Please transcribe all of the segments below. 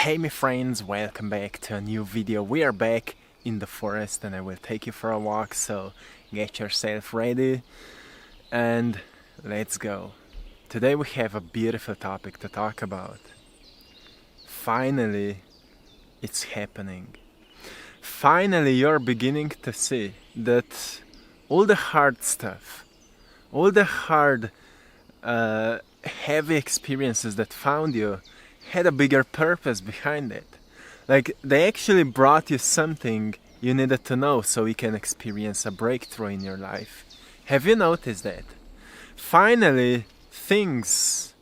Hey my friends, welcome back to a new video. We are back in the forest and I will take you for a walk, so get yourself ready and let's go. Today we have a beautiful topic to talk about. Finally, it's happening. Finally, you're beginning to see that all the hard stuff, all the hard, heavy experiences that found you had a bigger purpose behind it. Like, they actually brought you something you needed to know so you can experience a breakthrough in your life. Have you noticed that? Finally, things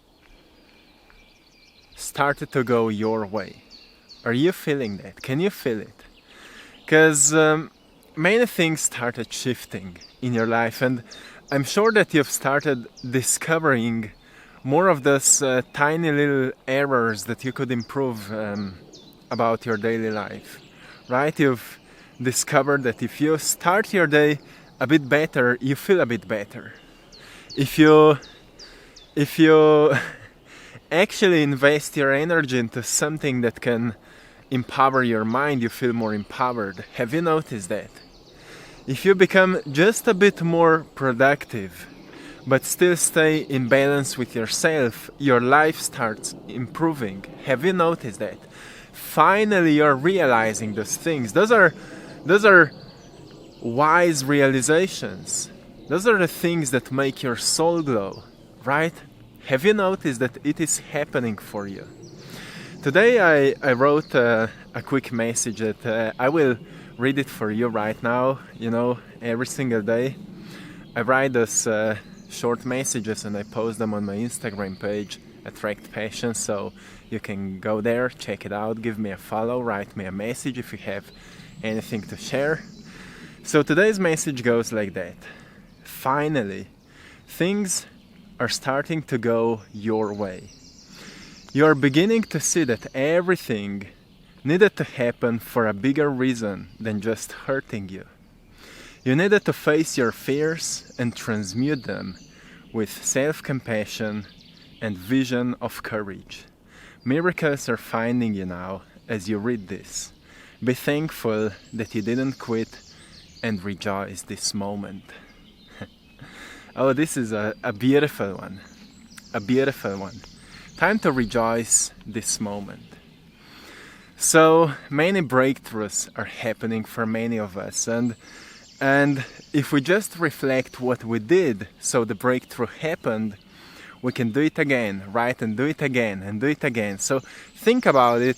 started to go your way. Are you feeling that? Can you feel it? Because many things started shifting in your life, and I'm sure that you've started discovering more of those tiny little errors that you could improve about your daily life, right? You've discovered that if you start your day a bit better, you feel a bit better. If you actually invest your energy into something that can empower your mind, you feel more empowered. Have you noticed that? If you become just a bit more productive, but still stay in balance with yourself, your life starts improving. Have you noticed that? Finally, you're realizing those things. Those are wise realizations. Those are the things that make your soul glow, right? Have you noticed that it is happening for you? Today I wrote a quick message that I will read it for you right now. You know, every single day I write this short messages and I post them on my Instagram page, AttractPassion, so you can go there, check it out, give me a follow, write me a message if you have anything to share. So today's message goes like that. Finally, things are starting to go your way. You're beginning to see that everything needed to happen for a bigger reason than just hurting you. You needed to face your fears and transmute them with self-compassion and vision of courage. Miracles are finding you now as you read this. Be thankful that you didn't quit and rejoice this moment. Oh, this is a beautiful one. A beautiful one. Time to rejoice this moment. So many breakthroughs are happening for many of us, and if we just reflect what we did so the breakthrough happened, we can do it again, right? And do it again and do it again. So think about it.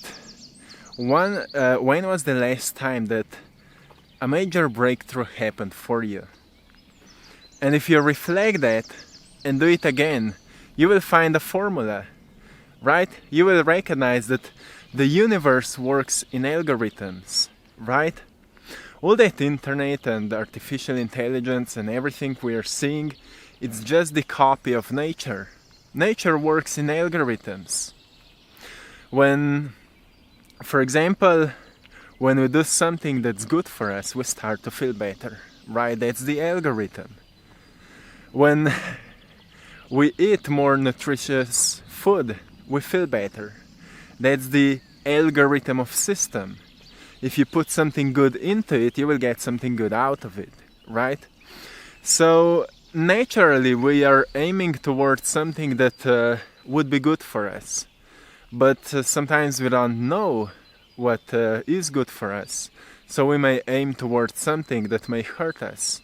When was the last time that a major breakthrough happened for you? And if you reflect that and do it again, you will find a formula, right? You will recognize that the universe works in algorithms, right? All that internet and artificial intelligence and everything we are seeing, it's just the copy of nature. Nature works in algorithms. When, for example, when we do something that's good for us, we start to feel better, right? That's the algorithm. When we eat more nutritious food, we feel better. That's the algorithm of system. If you put something good into it, you will get something good out of it, right? So naturally we are aiming towards something that would be good for us. But sometimes we don't know what is good for us. So we may aim towards something that may hurt us.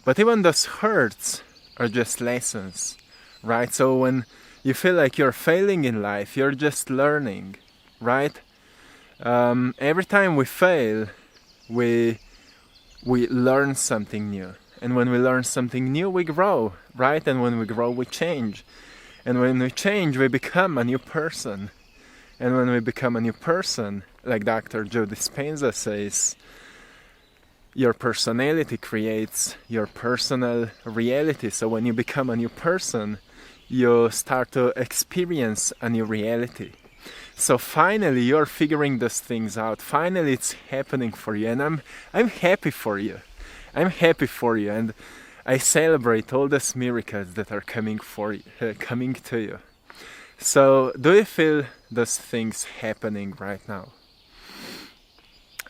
But even those hurts are just lessons, right? So when you feel like you're failing in life, you're just learning, right? Every time we fail, we learn something new. And when we learn something new, we grow, right? And when we grow, we change. And when we change, we become a new person. And when we become a new person, like Dr. Joe Dispenza says, your personality creates your personal reality. So when you become a new person, you start to experience a new reality. So finally you're figuring those things out. Finally it's happening for you, and I'm happy for you. I'm happy for you, and I celebrate all those miracles that are coming to you. So, do you feel those things happening right now?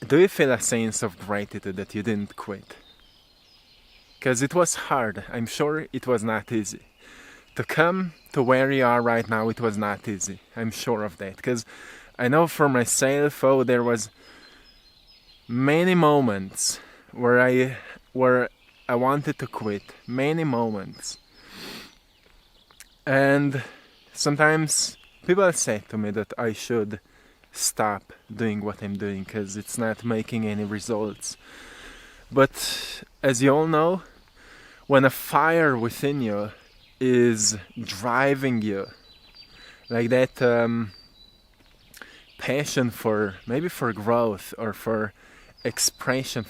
Do you feel a sense of gratitude that you didn't quit? Because it was hard. I'm sure it was not easy. To come to where you are right now, it was not easy. I'm sure of that. Because I know for myself, there was many moments where I wanted to quit. Many moments. And sometimes people say to me that I should stop doing what I'm doing because it's not making any results. But as you all know, when a fire within you is driving you, like that passion for maybe for growth or for expression,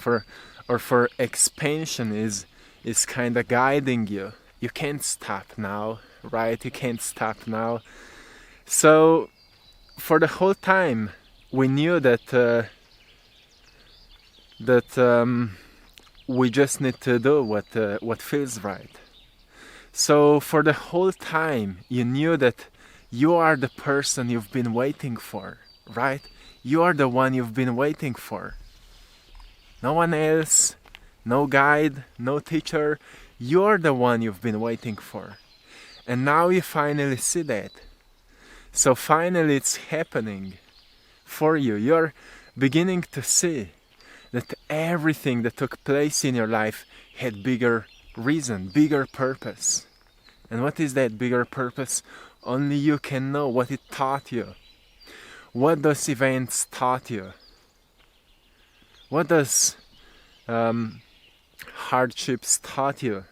or for expansion is kind of guiding you. You can't stop now, right? You can't stop now. So for the whole time, we knew that we just need to do what feels right. So for the whole time, you knew that you are the person you've been waiting for, right? You are the one you've been waiting for. No one else, no guide, no teacher. You're the one you've been waiting for. And now you finally see that. So finally it's happening for you. You're beginning to see that everything that took place in your life had bigger reason, bigger purpose. And what is that bigger purpose? Only you can know what it taught you. What those events taught you. What does hardships taught you?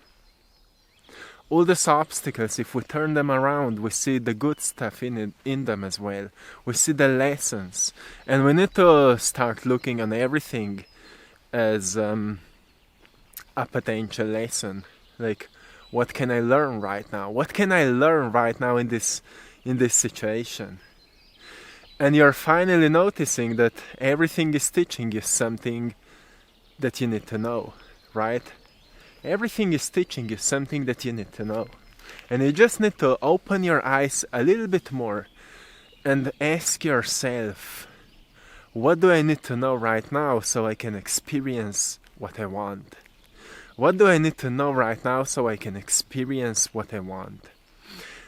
All those obstacles, if we turn them around, we see the good stuff in them as well. We see the lessons. And we need to start looking on everything as a potential lesson. Like, what can I learn right now? What can I learn right now in this situation? And you're finally noticing that everything is teaching you something that you need to know, right? Everything is teaching you something that you need to know. And you just need to open your eyes a little bit more and ask yourself, what do I need to know right now so I can experience what I want? What do I need to know right now so I can experience what I want?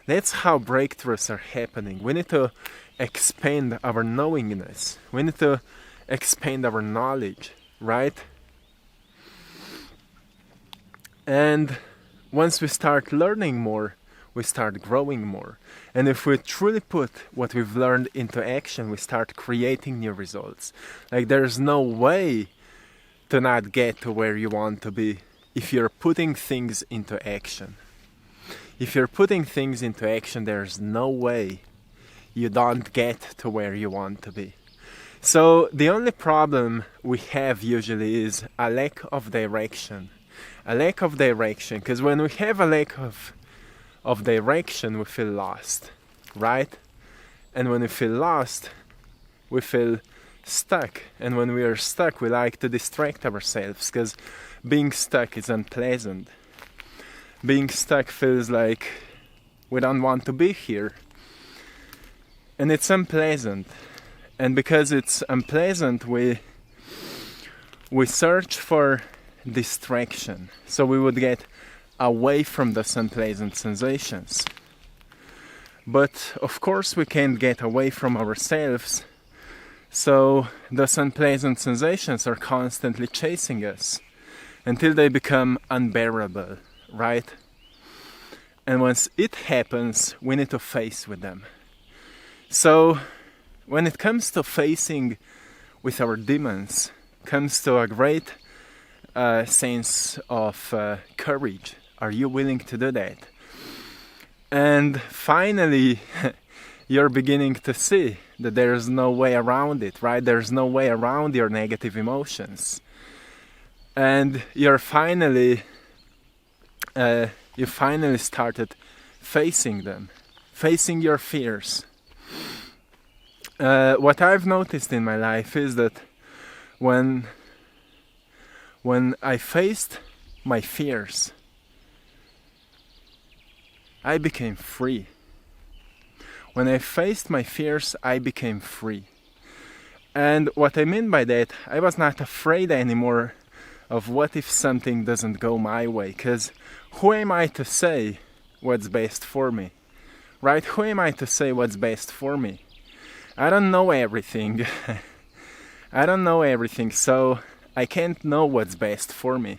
That's how breakthroughs are happening. We need to expand our knowingness. We need to expand our knowledge, right? And once we start learning more, we start growing more. And if we truly put what we've learned into action, we start creating new results. Like, there's no way to not get to where you want to be if you're putting things into action. If you're putting things into action, there's no way you don't get to where you want to be. So the only problem we have usually is a lack of direction. A lack of direction, because when we have a lack of direction, we feel lost, right? And when we feel lost, we feel stuck. And when we are stuck, we like to distract ourselves, because being stuck is unpleasant. Being stuck feels like we don't want to be here. And it's unpleasant. And because it's unpleasant, we search for distraction, so we would get away from those unpleasant sensations. But of course we can't get away from ourselves, so those unpleasant sensations are constantly chasing us until they become unbearable, right? And once it happens, we need to face with them. So when it comes to facing with our demons, comes to a great sense of courage. Are you willing to do that? And finally, you're beginning to see that there's no way around it, right? There's no way around your negative emotions. And you finally started facing them, facing your fears. What I've noticed in my life is that when I faced my fears, I became free. When I faced my fears, I became free. And what I mean by that, I was not afraid anymore of what if something doesn't go my way, because who am I to say what's best for me? Right? Who am I to say what's best for me? I don't know everything. I don't know everything, so I can't know what's best for me.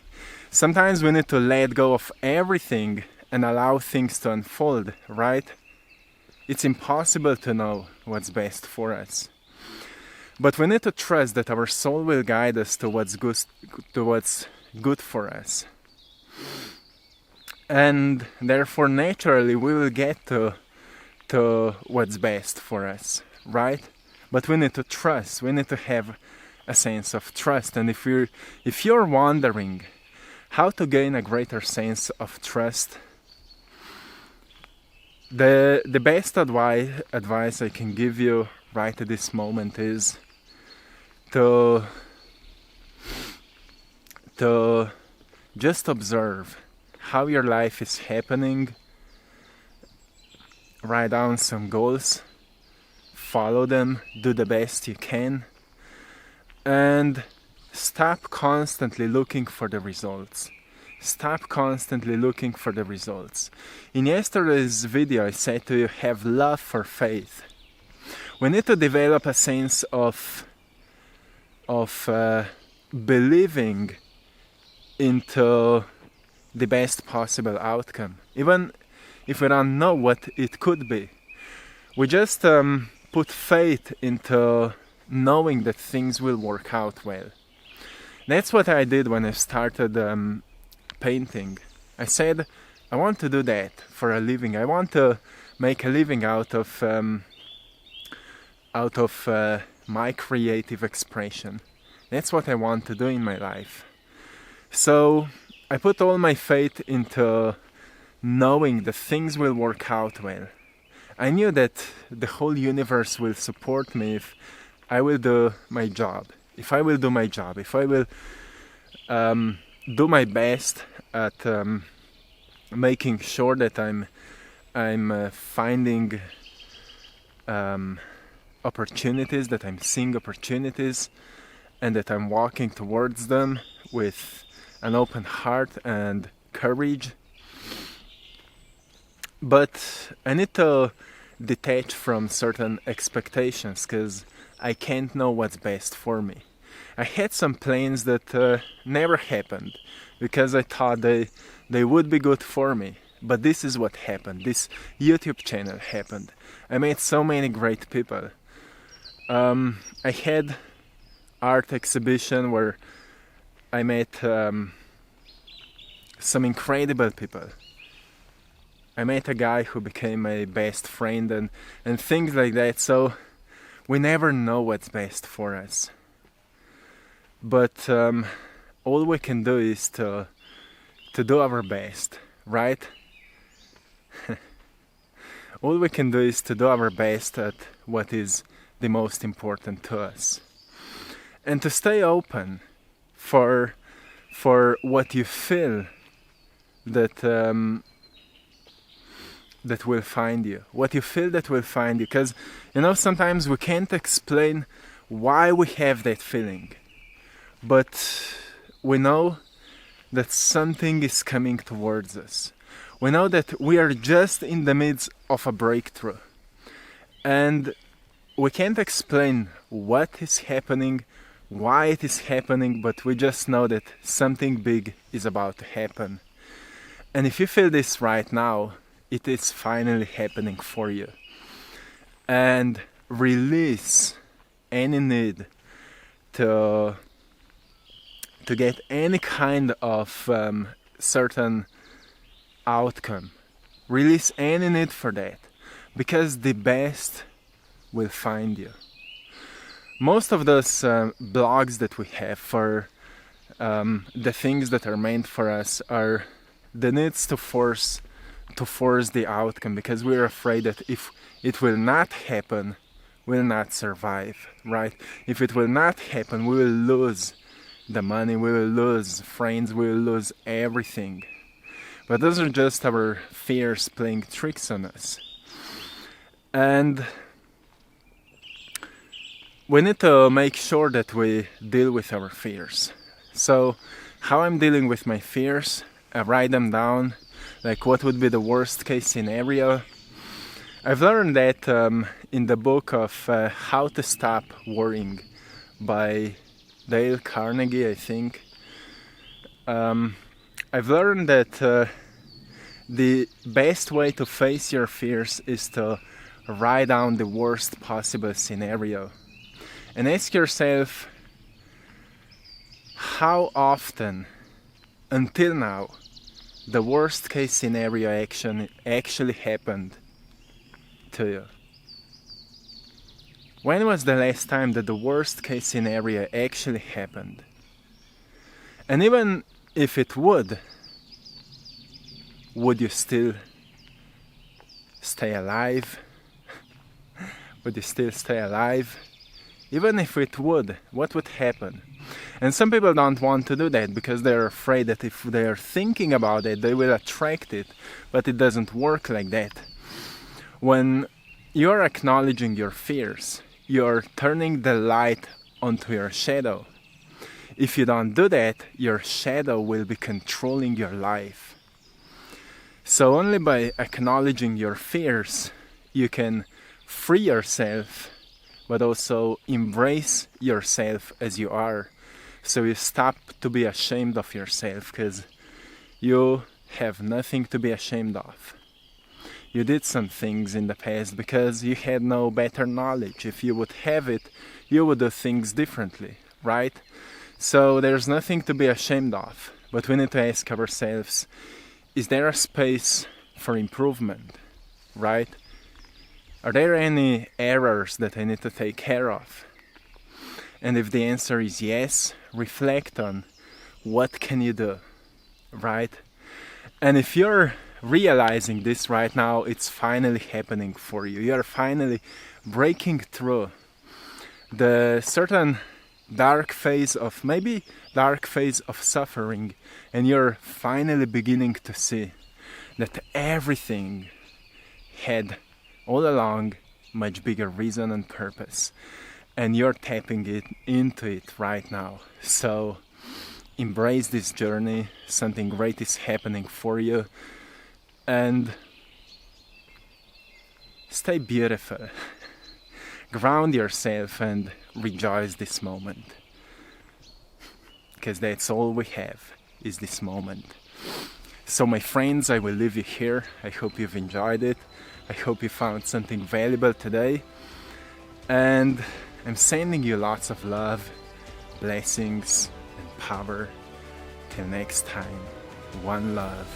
Sometimes we need to let go of everything and allow things to unfold, right? It's impossible to know what's best for us. But we need to trust that our soul will guide us to what's good for us. And therefore, naturally, we will get to what's best for us, right? But we need to trust. We need to have a sense of trust. And if you're wondering how to gain a greater sense of trust, the best advice I can give you right at this moment is to just observe how your life is happening. Write down some goals, follow them, do the best you can, and stop constantly looking for the results. Stop constantly looking for the results. In yesterday's video I said to you, have love for faith. We need to develop a sense of believing into the best possible outcome, even if we don't know what it could be. We just put faith into knowing that things will work out well. That's what I did when I started painting. I said, I want to do that for a living. I want to make a living out of my creative expression. That's what I want to do in my life. So I put all my faith into knowing that things will work out well. I knew that the whole universe will support me if I will do my job. If I will do my job. If I will do my best at making sure that I'm finding opportunities, that I'm seeing opportunities, and that I'm walking towards them with an open heart and courage. But I need to detach from certain expectations, because I can't know what's best for me. I had some plans that never happened because I thought they would be good for me. But this is what happened. This YouTube channel happened. I met so many great people. I had art exhibition where I met some incredible people. I met a guy who became my best friend and things like that. So we never know what's best for us. But all we can do is to do our best, right? All we can do is to do our best at what is the most important to us. And to stay open for what you feel that will find you. What you feel that will find you. Because, sometimes we can't explain why we have that feeling. But we know that something is coming towards us. We know that we are just in the midst of a breakthrough. And we can't explain what is happening, why it is happening, but we just know that something big is about to happen. And if you feel this right now, it is finally happening for you. And release any need to get any kind of certain outcome. Release any need for that, because the best will find you. Most of those blogs that we have for the things that are meant for us are the needs to force the outcome, because we're afraid that if it will not happen, we'll not survive, right? If it will not happen, we will lose the money, we will lose friends, we will lose everything. But those are just our fears playing tricks on us. And we need to make sure that we deal with our fears. So, how I'm dealing with my fears, I write them down, like what would be the worst case scenario. I've learned that in the book of How to Stop Worrying by Dale Carnegie, I think. I've learned that the best way to face your fears is to write down the worst possible scenario and ask yourself, how often until now the worst case scenario actually happened to you? When was the last time that the worst case scenario actually happened? And even if it would you still stay alive? Would you still stay alive? Even if it would, what would happen? And some people don't want to do that because they're afraid that if they're thinking about it, they will attract it. But it doesn't work like that. When you're acknowledging your fears, you're turning the light onto your shadow. If you don't do that, your shadow will be controlling your life. So only by acknowledging your fears, you can free yourself, but also embrace yourself as you are. So you stop to be ashamed of yourself, because you have nothing to be ashamed of. You did some things in the past because you had no better knowledge. If you would have it, you would do things differently, right? So there's nothing to be ashamed of. But we need to ask ourselves, is there a space for improvement, right? Are there any errors that I need to take care of? And if the answer is yes, reflect on what can you do, right? And if you're realizing this right now, it's finally happening for you. You're finally breaking through the certain dark phase of suffering, and you're finally beginning to see that everything had all along much bigger reason and purpose, and you're tapping into it right now. So embrace this journey. Something great is happening for you, and stay beautiful. Ground yourself and rejoice this moment, because that's all we have, is this moment. So my friends, I will leave you here. I hope you've enjoyed it. I hope you found something valuable today, and I'm sending you lots of love, blessings and power. Till next time, one love.